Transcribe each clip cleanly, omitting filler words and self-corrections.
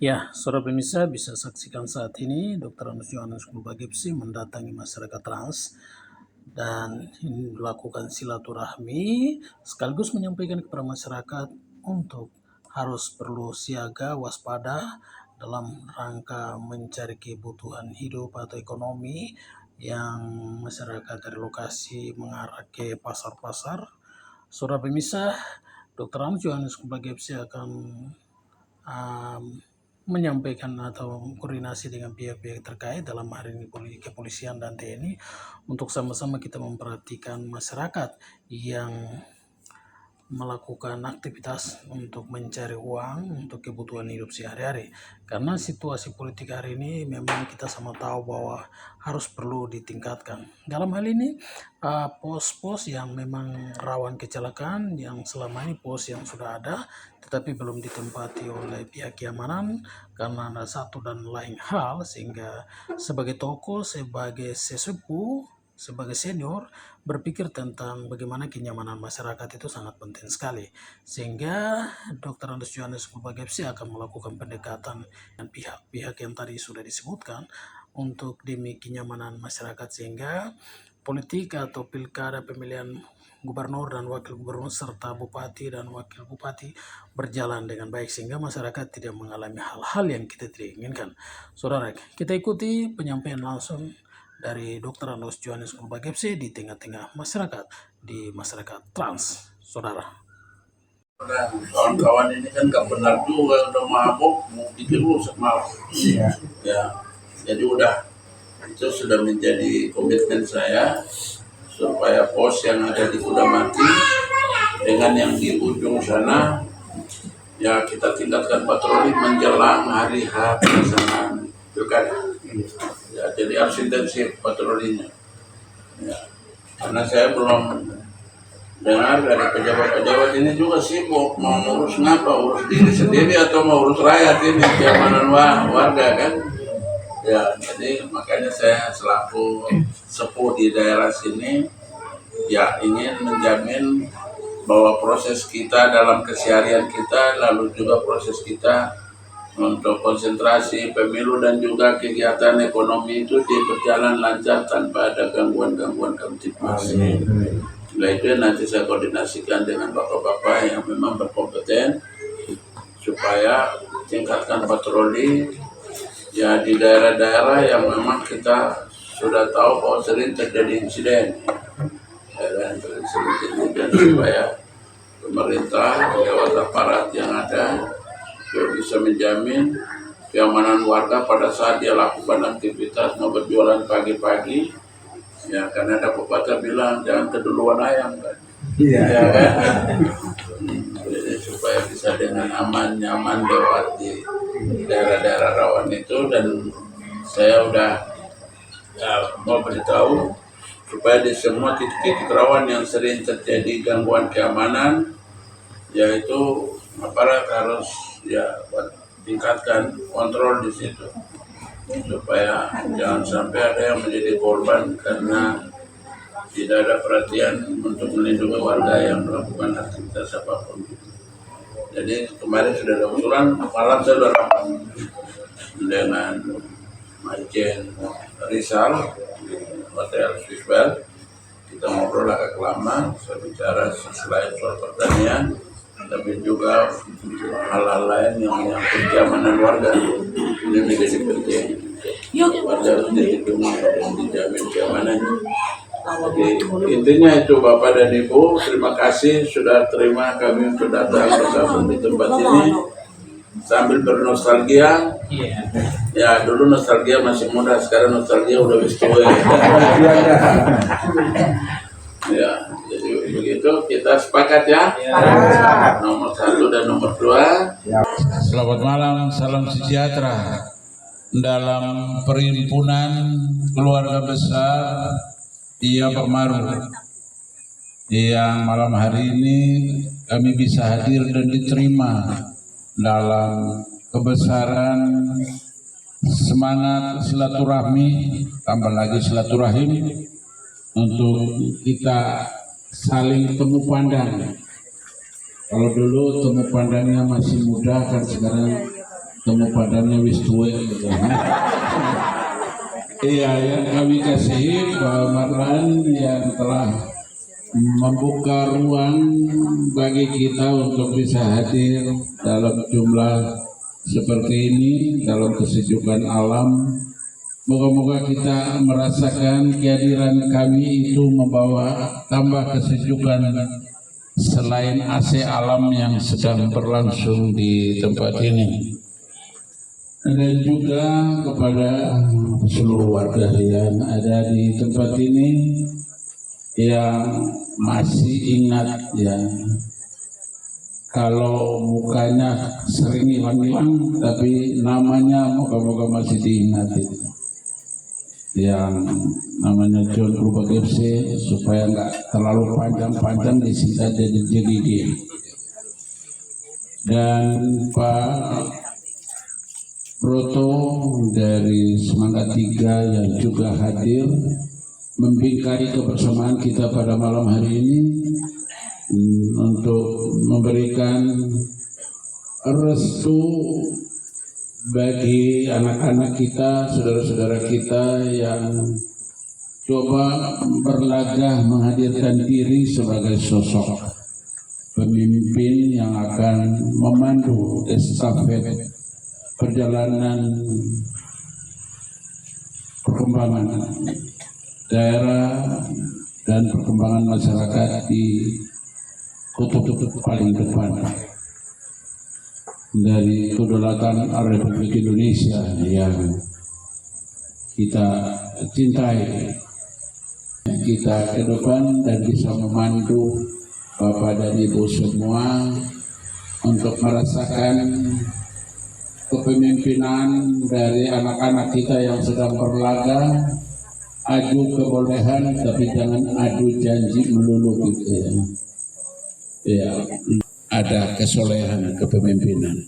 Ya, saudara pemirsa bisa saksikan saat ini Dr. Anus Yohanes Kulbagipsi mendatangi masyarakat trans dan melakukan silaturahmi sekaligus menyampaikan kepada masyarakat untuk harus perlu siaga, waspada dalam rangka mencari kebutuhan hidup atau ekonomi yang masyarakat dari lokasi mengarah ke pasar-pasar. Saudara pemirsa, Dr. Anus Yohanes Kulbagipsi akan um, menyampaikan atau koordinasi dengan pihak-pihak terkait dalam hari ini kepolisian dan TNI untuk sama-sama kita memperhatikan masyarakat yang melakukan aktivitas untuk mencari uang untuk kebutuhan hidup sehari-hari. Karena situasi politik hari ini memang kita sama tahu bahwa harus perlu ditingkatkan. Dalam hal ini pos-pos yang memang rawan kecelakaan yang selama ini pos yang sudah ada tetapi belum ditempati oleh pihak keamanan karena ada satu dan lain hal, sehingga sebagai tokoh, sebagai sesepuh, sebagai senior berpikir tentang bagaimana kenyamanan masyarakat itu sangat penting sekali, sehingga Dr. Andes Yohanes Kulbagipsi akan melakukan pendekatan dengan pihak-pihak yang tadi sudah disebutkan untuk demi kenyamanan masyarakat, sehingga politik atau pilkada pemilihan gubernur dan wakil gubernur serta bupati dan wakil bupati berjalan dengan baik sehingga masyarakat tidak mengalami hal-hal yang kita tidak inginkan. Saudara, kita ikuti penyampaian langsung dari Dr. Andes Yohanes Kulbagipsi di tengah-tengah masyarakat, di masyarakat trans. Saudara. Kawan-kawan ini kan gak benar juga, udah mabuk mau terus malam. Iya. Ya, jadi itu sudah menjadi komitmen saya supaya pos yang ada di Kudamati dengan yang di ujung sana ya kita tingkatkan patroli menjelang hari H pelaksanaan pilkada. Ya, jadi harus intensif patrolinya. Ya, karena saya belum dengar dari pejabat-pejabat ini juga sibuk mau ngurus ngapa, urus diri sendiri atau mau urus rakyat ini keamanan warga kan. Ya, jadi makanya saya selaku sepuh di daerah sini ya ingin menjamin bahwa proses kita dalam keseharian kita, lalu juga proses kita untuk konsentrasi pemilu dan juga kegiatan ekonomi itu berjalan lancar tanpa ada gangguan-gangguan kamtipmas. Nah itu nanti saya koordinasikan dengan bapak-bapak yang memang berkompeten supaya tingkatkan patroli ya di daerah-daerah yang memang kita sudah tahu bahwa sering terjadi insiden, dan supaya pemerintah lewat aparat yang ada bisa menjamin keamanan warga pada saat dia lakukan aktivitas mau berjualan pagi-pagi. Ya, karena ada pepatah bilang jangan keduluan ayam kan. Iya. Ya, kan? Jadi supaya bisa dengan aman nyaman lewat di daerah-daerah rawan itu, dan saya udah mau beritahu supaya di semua titik-titik rawan yang sering terjadi gangguan keamanan, yaitu aparat harus ya tingkatkan kontrol di situ supaya jangan sampai ada yang menjadi korban karena tidak ada perhatian untuk melindungi warga yang melakukan aktivitas apapun. Jadi kemarin sudah ada usulan, malam saya sudah rapat dengan Majen Rizal di Hotel Swissbell. Kita ngobrol agak lama, saya bicara selain soal pertanian, tapi juga hal-hal lain yang menyangkut keamanan warga. Ini menjadi penting. Warga harus dilindungi dan dijamin keamanannya. Jadi intinya itu Bapak dan Ibu, terima kasih sudah terima kami untuk datang bersama di tempat ini sambil bernostalgia. Ya dulu nostalgia masih muda, sekarang nostalgia udah wis tua. Ya, jadi begitu kita sepakat ya. Nomor 1 dan nomor 2. Selamat malam, salam sejahtera. Dalam perhimpunan keluarga besar Iya Pak Maru, yang malam hari ini kami bisa hadir dan diterima dalam kebesaran semangat silaturahmi, tambah lagi silaturahim untuk kita saling temu pandang. Kalau dulu temu pandangnya masih muda, kan sekarang temu padannya wis tuwe gitu. Iya ya, kami kasihi Pak Marlan yang telah membuka ruang bagi kita untuk bisa hadir dalam jumlah seperti ini, dalam kesejukan alam. Moga-moga kita merasakan kehadiran kami itu membawa tambah kesejukan selain AC alam yang sedang berlangsung di tempat ini. Dan juga kepada seluruh warga yang ada di tempat ini yang masih ingat ya, kalau mukanya sering hilang-hilang tapi namanya moga-moga masih diingat itu. Yang namanya John Rubak FC, supaya nggak terlalu panjang-panjang disingkat jadi JGG. Dan Pak Broto dari Semangat 3 yang juga hadir membingkai kebersamaan kita pada malam hari ini untuk memberikan restu bagi anak-anak kita, saudara-saudara kita yang coba berlagah menghadirkan diri sebagai sosok pemimpin yang akan memandu estafet perjalanan perkembangan daerah dan perkembangan masyarakat di kutub paling depan dari kedaulatan Republik Indonesia yang kita cintai, kita ke depan dan bisa memandu Bapak dan Ibu semua untuk merasakan kepemimpinan dari anak-anak kita yang sedang berlaga. Adu kebolehan tapi jangan adu janji melulu gitu ya. Ya, ada kesolehan kepemimpinan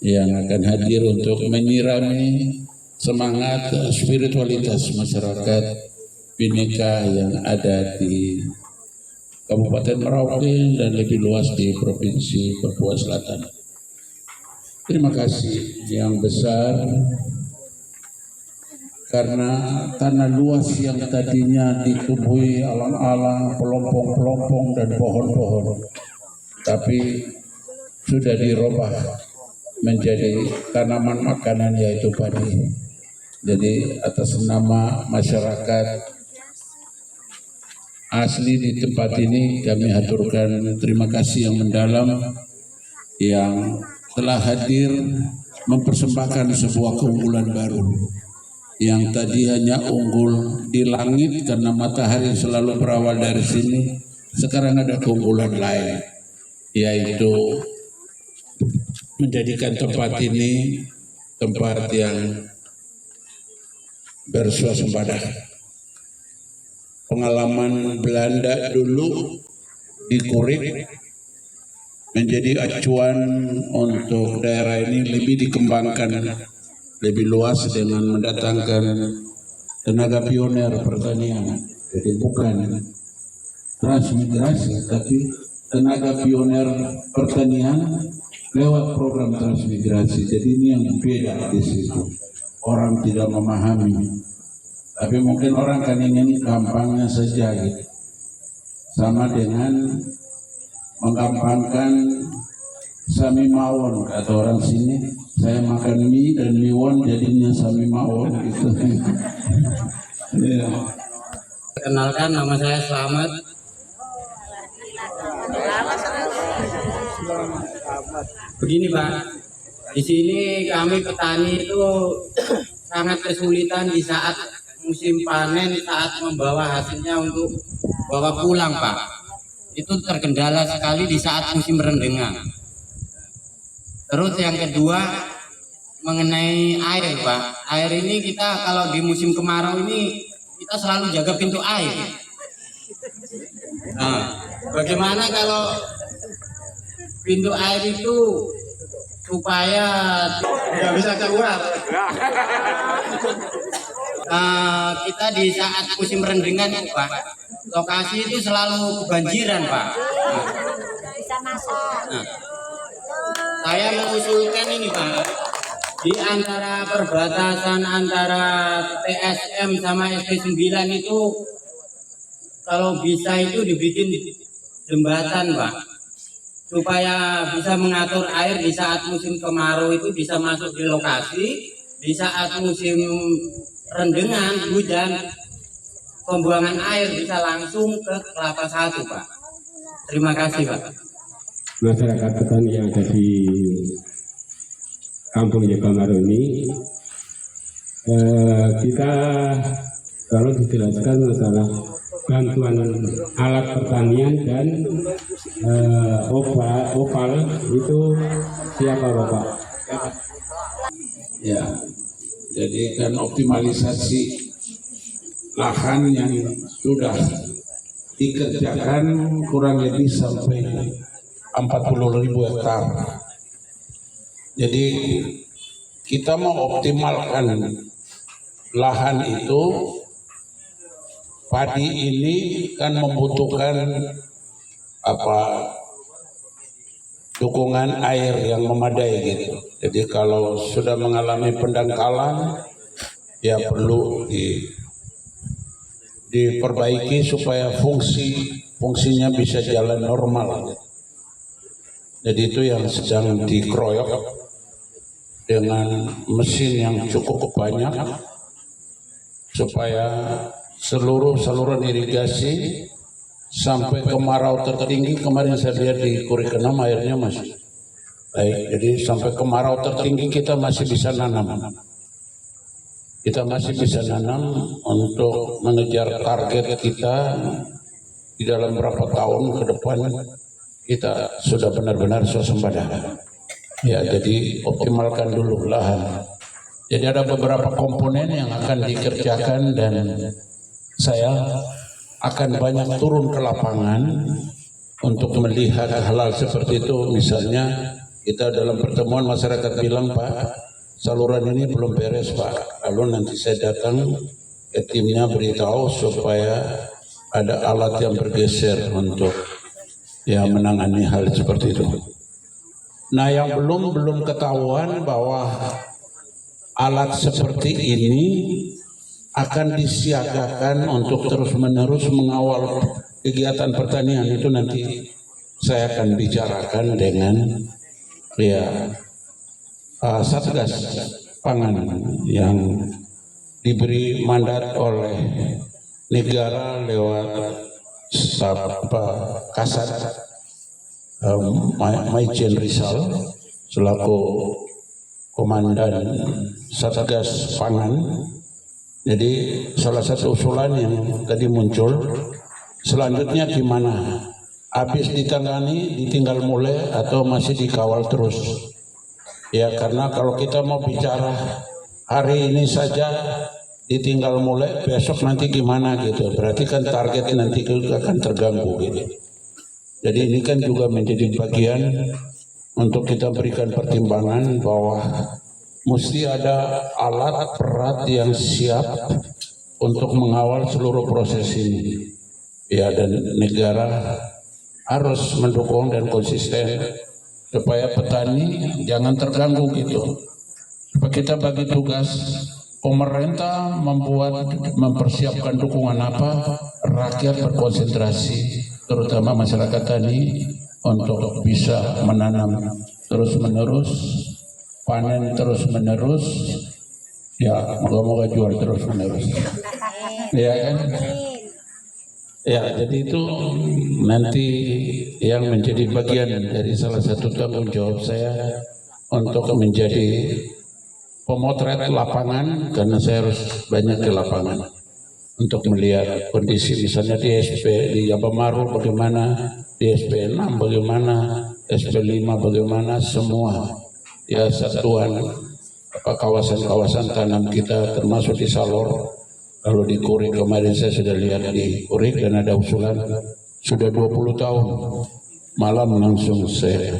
yang akan hadir untuk menyirami semangat spiritualitas masyarakat Bhinneka yang ada di Kabupaten Merauke dan lebih luas di Provinsi Papua Selatan. Terima kasih yang besar karena tanah luas yang tadinya ditumbuhi alang-alang, pelompong-pelompong dan pohon-pohon, tapi sudah dirubah menjadi tanaman makanan yaitu padi. Jadi atas nama masyarakat asli di tempat ini kami haturkan terima kasih yang mendalam yang telah hadir mempersembahkan sebuah keunggulan baru yang tadi hanya unggul di langit karena matahari selalu berawal dari sini. Sekarang ada keunggulan lain, yaitu menjadikan tempat ini tempat yang bersuasembada. Pengalaman Belanda dulu di Kurik menjadi acuan untuk daerah ini lebih dikembangkan lebih luas dengan mendatangkan tenaga pioner pertanian. Jadi bukan transmigrasi tapi tenaga pioner pertanian lewat program transmigrasi. Jadi ini yang beda di situ. Orang tidak memahami, tapi mungkin orang kan ingin gampangnya saja gitu. Sama dengan menggampangkan sami mawon kata orang sini, saya makan mie dan miwon jadinya sami mawon gitu. Ya. Kenalkan, nama saya Slamet. Begini Pak, di sini kami petani itu sangat kesulitan di saat musim panen, saat membawa hasilnya untuk bawa pulang Pak. Itu terkendala sekali di saat musim rendengan. Terus yang kedua mengenai air Pak. Air ini kita kalau di musim kemarau ini kita selalu jaga pintu air. Nah, bagaimana kalau pintu air itu supaya nggak bisa keluar? Kita di saat musim rendengan itu Pak, lokasi itu selalu kebanjiran Pak. Nah, saya mengusulkan ini Pak, di antara perbatasan antara TSM sama SP9 itu kalau bisa itu dibikin jembatan, Pak, supaya bisa mengatur air di saat musim kemarau itu bisa masuk di lokasi, di saat musim rendengan hujan pembuangan air bisa langsung ke Kelapa Satu, Pak. Terima kasih, Pak. Masyarakat petani yang ada di Kampung Jagamaru ini, kita kalau dijelaskan masalah bantuan alat pertanian dan oval itu siapa Bapak? Ya, jadi kan optimalisasi lahan yang sudah dikerjakan kurang lebih sampai 40.000 hektar. Jadi kita mau optimalkan lahan itu, padi ini kan membutuhkan dukungan air yang memadai gitu. Jadi kalau sudah mengalami pendangkalan, ya perlu diperbaiki supaya fungsinya bisa jalan normal. Jadi itu yang sedang dikeroyok dengan mesin yang cukup banyak supaya seluruh saluran irigasi sampai kemarau tertinggi. Kemarin saya lihat di Kurikenom airnya masih baik, jadi sampai kemarau tertinggi kita masih bisa nanam. Kita masih bisa nanam untuk mengejar target kita di dalam berapa tahun ke depan kita sudah benar-benar swasembada. Ya, jadi optimalkan dulu lahan. Jadi ada beberapa komponen yang akan dikerjakan dan saya akan banyak turun ke lapangan untuk melihat hal-hal seperti itu. Misalnya kita dalam pertemuan masyarakat bilang, Pak, saluran ini belum beres, Pak. Lalu nanti saya datang ke timnya beritahu supaya ada alat yang bergeser untuk menangani hal seperti itu. Nah, yang belum ketahuan bahwa alat seperti ini akan disiagakan untuk terus-menerus mengawal kegiatan pertanian. Itu nanti saya akan bicarakan dengan Satgas Pangan yang diberi mandat oleh negara lewat Kasat Maijen Rizal selaku Komandan Satgas Pangan. Jadi salah satu usulan yang tadi muncul, selanjutnya gimana? Habis ditangani, ditinggal mulai atau masih dikawal terus? Ya, karena kalau kita mau bicara hari ini saja ditinggal mulai, besok nanti gimana gitu? Berarti kan target nanti akan terganggu gitu. Jadi ini kan juga menjadi bagian untuk kita berikan pertimbangan bahwa mesti ada alat berat yang siap untuk mengawal seluruh proses ini. Ya, dan negara harus mendukung dan konsisten supaya petani jangan terganggu gitu. Supaya kita bagi tugas, pemerintah mempersiapkan dukungan apa, rakyat berkonsentrasi, terutama masyarakat tani untuk bisa menanam terus-menerus, panen terus-menerus, ya moga-moga jual terus-menerus. Ya kan? Ya, jadi itu nanti yang menjadi bagian dari salah satu tanggung jawab saya untuk menjadi pemotret lapangan, karena saya harus banyak di lapangan untuk melihat kondisi misalnya di SP di Jagamaru bagaimana, di SP6 bagaimana, SP5 bagaimana, semua ya satuan kawasan-kawasan tanam kita termasuk di Salor. Lalu di Kurik kemarin saya sudah lihat di Kurik dan ada usulan sudah 20 tahun. Malam langsung saya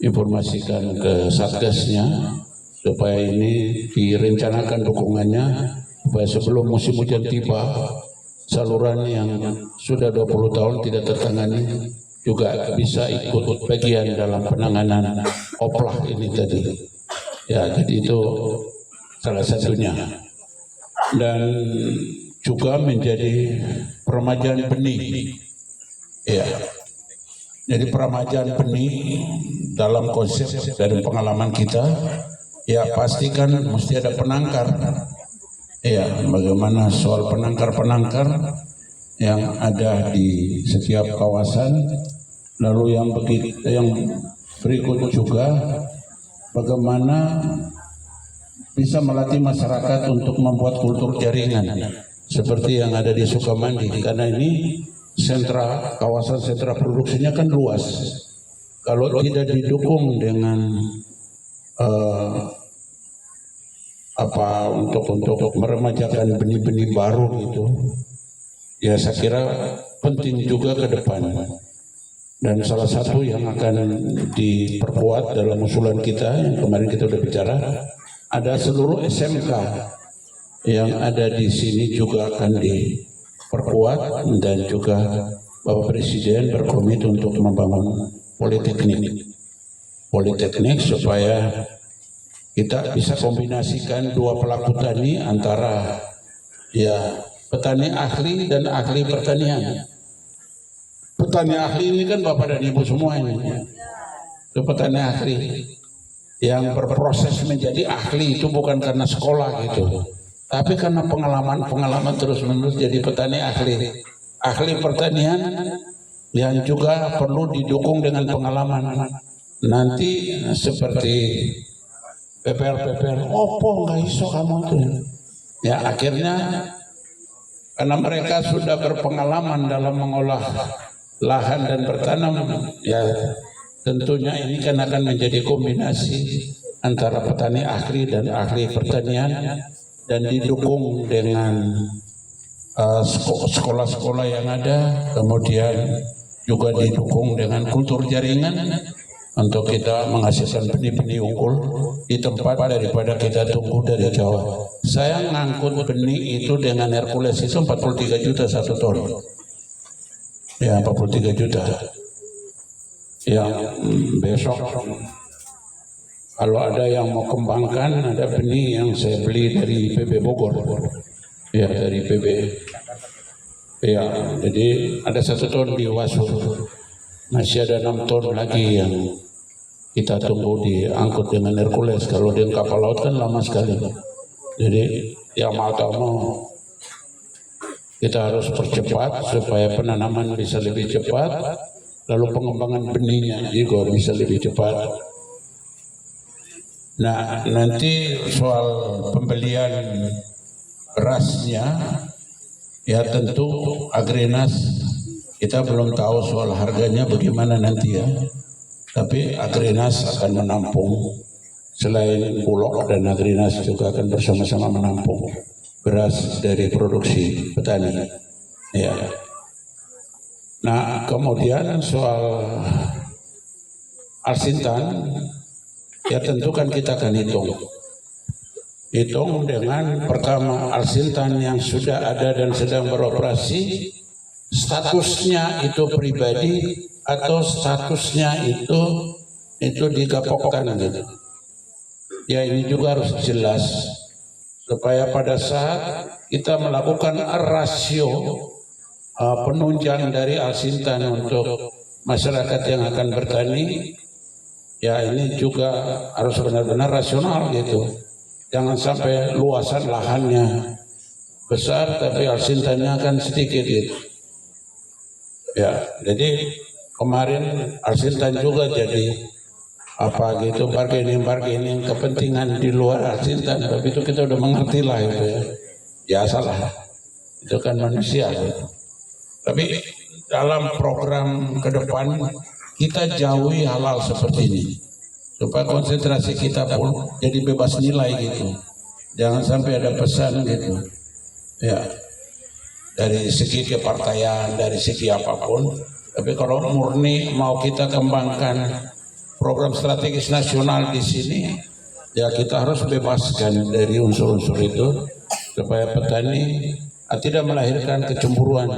informasikan ke Satgasnya supaya ini direncanakan dukungannya supaya sebelum musim hujan tiba, saluran yang sudah 20 tahun tidak tertangani juga bisa ikut bagian dalam penanganan oplah ini tadi. Ya, jadi itu salah satunya. Dan juga menjadi peremajaan benih. Ya. Jadi peremajaan benih dalam konsep dari pengalaman kita, ya pastikan mesti ada penangkar. Ya, bagaimana soal penangkar-penangkar yang ada di setiap kawasan. Lalu yang berikut juga bagaimana bisa melatih masyarakat untuk membuat kultur jaringan seperti yang ada di Sukamandi, karena ini kawasan sentra produksinya kan luas. Kalau tidak didukung dengan untuk meremajakan benih-benih baru itu, ya saya kira penting juga ke depan. Dan salah satu yang akan diperkuat dalam usulan kita yang kemarin kita sudah bicara, ada seluruh SMK yang ada di sini juga akan diperkuat, dan juga Bapak Presiden berkomit untuk membangun politeknik supaya kita bisa kombinasikan dua pelaku tani antara ya petani ahli dan ahli pertanian. Petani ahli ini kan Bapak dan Ibu semua ini. Itu petani ahli yang berproses menjadi ahli itu bukan karena sekolah gitu, tapi karena pengalaman terus-menerus jadi petani ahli. Ahli pertanian yang juga perlu didukung dengan pengalaman. Nanti seperti PPR, opo nggak iso kamu tuh. Ya akhirnya karena mereka sudah berpengalaman dalam mengolah lahan dan bertanam, ya tentunya ini kan akan menjadi kombinasi antara petani ahli dan ahli pertanian, dan didukung dengan sekolah-sekolah yang ada, kemudian juga didukung dengan kultur jaringan untuk kita menghasilkan benih-benih unggul di tempat daripada kita tunggu dari Jawa. Saya ngangkut benih itu dengan Hercules itu 43 juta satu ton. Ya 43 juta. Yang besok kalau ada yang mau kembangkan, ada benih yang saya beli dari PB Bogor. Ya dari PB. Ya jadi ada 1 ton di Wasu. Masih ada 6 ton lagi yang kita tunggu diangkut dengan Hercules. Kalau dengan kapal laut kan lama sekali. Jadi yang mau tak mau kita harus percepat supaya penanaman bisa lebih cepat, lalu pengembangan benihnya juga bisa lebih cepat. Nah, nanti soal pembelian berasnya, ya tentu Agrinas kita belum tahu soal harganya bagaimana nanti ya. Tapi Agrinas akan menampung, selain Bulog dan Agrinas juga akan bersama-sama menampung beras dari produksi petani. Ya. Nah, kemudian soal Alsintan, ya tentu kan kita akan hitung dengan pertama Alsintan yang sudah ada dan sedang beroperasi, statusnya itu pribadi atau statusnya itu digapokkan gitu. Ya ini juga harus jelas supaya pada saat kita melakukan rasio penunjang dari Alsintan untuk masyarakat yang akan bertani, ya ini juga harus benar-benar rasional gitu. Jangan sampai luasan lahannya besar tapi Alsintannya kan sedikit gitu. Ya, jadi kemarin Alsintan juga jadi apa gitu bargaining kepentingan di luar Alsintan, tapi itu kita udah mengerti lah itu ya. Ya salah, itu kan manusia gitu. Tapi dalam program ke depan kita jauhi hal-hal seperti ini supaya konsentrasi kita pun jadi bebas nilai gitu. Jangan sampai ada pesan gitu. Ya. Dari segi kepartaian, dari segi apapun. Tapi kalau murni mau kita kembangkan program strategis nasional di sini, ya kita harus bebaskan dari unsur-unsur itu supaya petani tidak melahirkan kecemburuan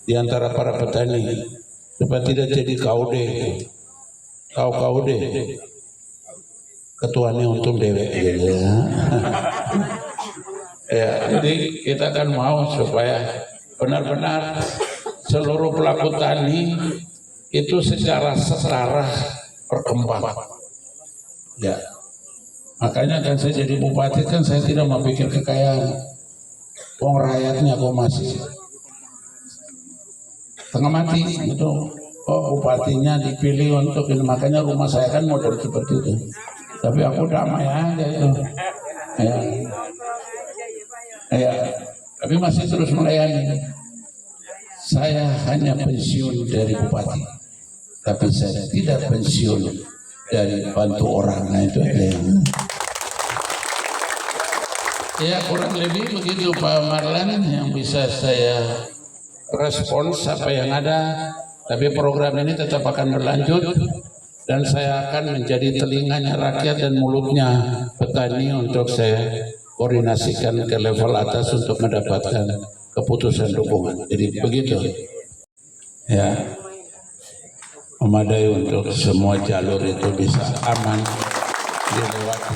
di antara para petani, supaya tidak jadi kaude. ketuanya untung dewek gitu ya. Ya, jadi kita kan mau supaya benar-benar seluruh pelaku tani itu secara setara berkembang. Ya, makanya kan saya jadi bupati kan saya tidak memikir kekayaan. Wong rakyatnya kok masih tengah mati itu. Oh, bupatinya dipilih untuk ini, makanya rumah saya kan model seperti itu. Tapi aku damai aja itu. Ya, tapi masih terus melayani. Saya hanya pensiun dari bupati, tapi saya tidak pensiun dari bantu orang. Nah itu aja yang. Ya kurang lebih begitu Pak Marlan yang bisa saya respons apa yang ada. Tapi program ini tetap akan berlanjut dan saya akan menjadi telinganya rakyat dan mulutnya petani untuk saya koordinasikan ke level atas untuk mendapatkan keputusan dukungan. Jadi begitu ya, memadai untuk semua jalur itu bisa aman dilewati.